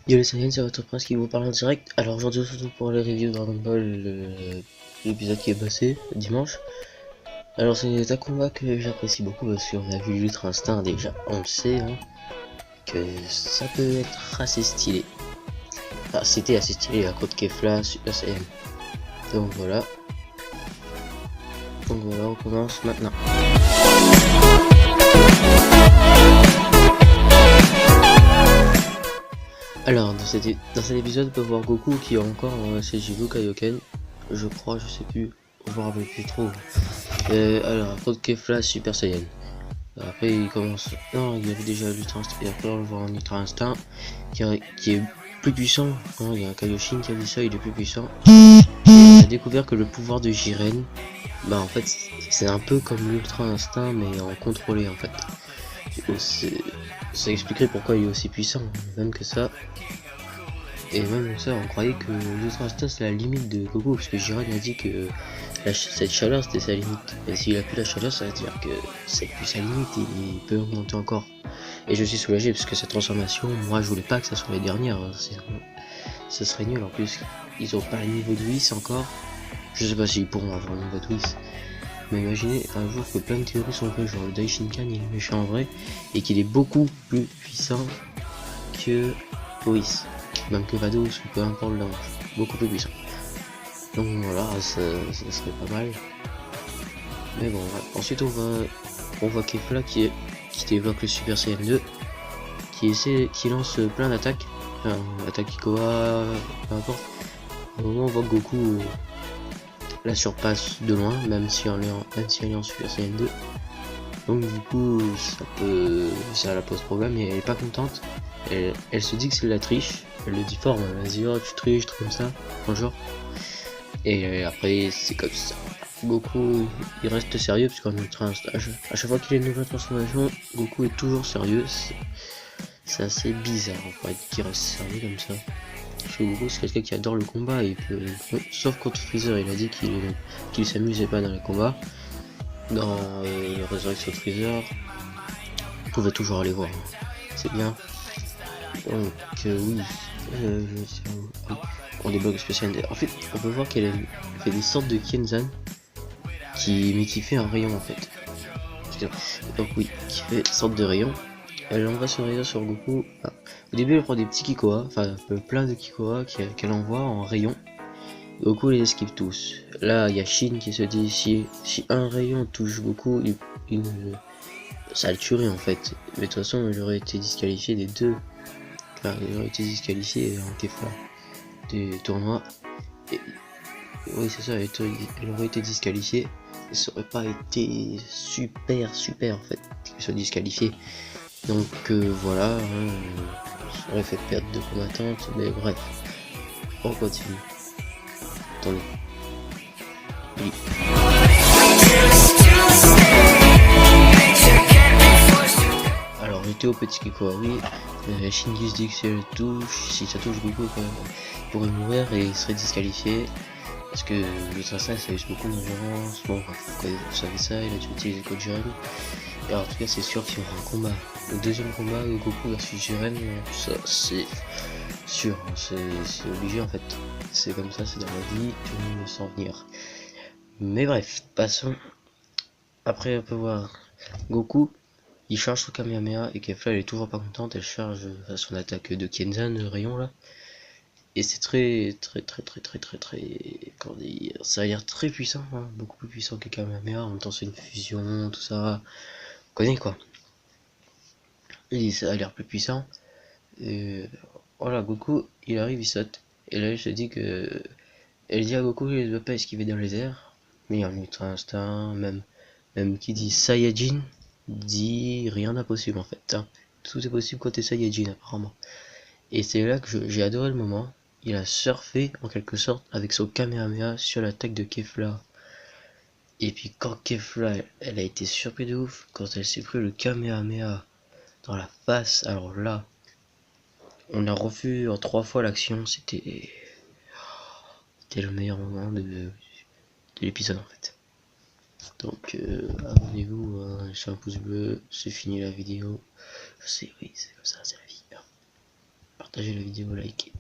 Yo les Saiyans, c'est votre prince qui vous parle en direct. Alors aujourd'hui on se retrouve pour les reviews Dragon Ball, l'épisode qui est passé dimanche. Alors c'est un combat que j'apprécie beaucoup parce qu'on a vu l'Ultra Instinct déjà, on le sait hein, que ça peut être assez stylé. Enfin c'était assez stylé à côté Kefla, Super Saiyan. Donc voilà. On commence maintenant. Alors dans cet épisode on peut voir Goku qui a encore ses Jido Kaioken. Je crois, je sais plus, je me rappelle plus trop. Alors, code Kefla Super Saiyan. Après, il commence. Non, il y avait déjà l'Ultra Instinct. Et après, on le voit en Ultra Instinct qui est plus puissant. Hein, il y a un Kaioshin qui a dit ça, il est plus puissant. Et on a découvert que le pouvoir de Jiren, bah en fait, c'est un peu comme l'Ultra Instinct, mais en contrôlé en fait. Ça expliquerait pourquoi il est aussi puissant, même que ça. Et même ça, on croyait que l'Ultra Instinct c'est la limite de Goku, parce que Jiren a dit que cette chaleur c'était sa limite. Et s'il a plus la chaleur, ça veut dire que c'est plus sa limite et il peut augmenter encore. Et je suis soulagé parce que cette transformation, moi je voulais pas que ça soit la dernière. Ça serait nul en plus. Ils ont pas le niveau de Whis encore. Je sais pas s'ils pourront avoir le niveau de Whis. Mais imaginez un jour que plein de théories sont faites, genre le Daishinkan il est méchant en vrai et qu'il est beaucoup plus puissant que Whis. Même que Vados ou peu importe le beaucoup plus puissant. Donc voilà, ça serait pas mal. Mais bon, ouais. Ensuite on voit Kefla qui développe le Super Saiyan 2, qui lance plein d'attaques, enfin attaque Ikoa, peu importe. Au moment où on voit que Goku la surpasse de loin, même si elle est en Super Saiyan 2. Donc du coup ça la pose problème et elle est pas contente. Elle se dit que c'est de la triche, elle le dit fort, elle dit oh tu triches, truc comme ça, bonjour. Et après c'est comme ça. Goku il reste sérieux parce qu'en ultra à chaque fois qu'il a une nouvelle transformation, Goku est toujours sérieux. C'est assez bizarre en fait qu'il reste sérieux comme ça. Parce que Goku c'est quelqu'un qui adore le combat et sauf contre Freezer, il a dit qu'il s'amusait pas dans les combats. Dans Resurrection de Freezer, vous pouvez toujours aller voir, c'est bien. Donc oui, on débloque spécial. En fait, on peut voir qu'elle fait des sortes de Kenzan mais qui fait un rayon en fait. Donc oui, qui fait une sorte de rayon. Elle envoie ce rayon sur Goku. Enfin, au début, elle prend des petits Kikoa, enfin plein de Kikoa qu'elle envoie en rayon. Goku les esquive tous. Là, il y a Shin qui se dit si un rayon touche Goku, ça le tuerait en fait. Mais de toute façon, il aurait été disqualifié des deux. Enfin, il aurait été disqualifié en Kefla des tournois. Et, oui, c'est ça, elle aurait été disqualifiée. Ça aurait pas été super en fait qu'il soit disqualifié. Donc voilà, hein, ça aurait fait perdre de combattantes, mais bref, on continue. Attendez. Oui. Alors j'étais au petit Kiko, oui. Shinji se dit que si ça touche Goku, il pourrait mourir et il serait disqualifié. Parce que le Tracer ça use beaucoup d'endurance. Bon, vous savez ça, il a dû utiliser Code Jiren. Et alors, en tout cas, c'est sûr qu'il y aura un combat. Le deuxième combat, Goku versus Jiren, ça c'est sûr, c'est obligé en fait. C'est comme ça, c'est dans la vie, tout le monde le sent venir. Mais bref, passons. Après, on peut voir Goku, il charge son Kamehameha et Kefla elle est toujours pas contente, elle charge son attaque de Kenzan, le rayon là. Et c'est très, comment dire, ça a l'air très puissant, hein, beaucoup plus puissant que Kamehameha, en même temps c'est une fusion, tout ça, on connaît quoi. Et ça a l'air plus puissant. Et voilà, Goku, il arrive, il saute. Et là, il se dit que. Elle dit à Goku qu'il ne doit pas esquiver dans les airs. Mais en Ultra Instinct, même qui dit Saiyajin, dit rien d'impossible en fait. Hein. Tout est possible quand t'es Saiyajin, apparemment. Et c'est là que j'ai adoré le moment. Il a surfé, en quelque sorte, avec son Kamehameha sur l'attaque de Kefla. Et puis quand Kefla, elle a été surprise de ouf, quand elle s'est pris le Kamehameha dans la face, alors là, on a revu en 3 fois l'action, c'était le meilleur moment de l'épisode en fait. Donc abonnez-vous, laissez un pouce bleu, c'est fini la vidéo. Je sais, oui, c'est comme ça, c'est la vie. partager la vidéo, likez.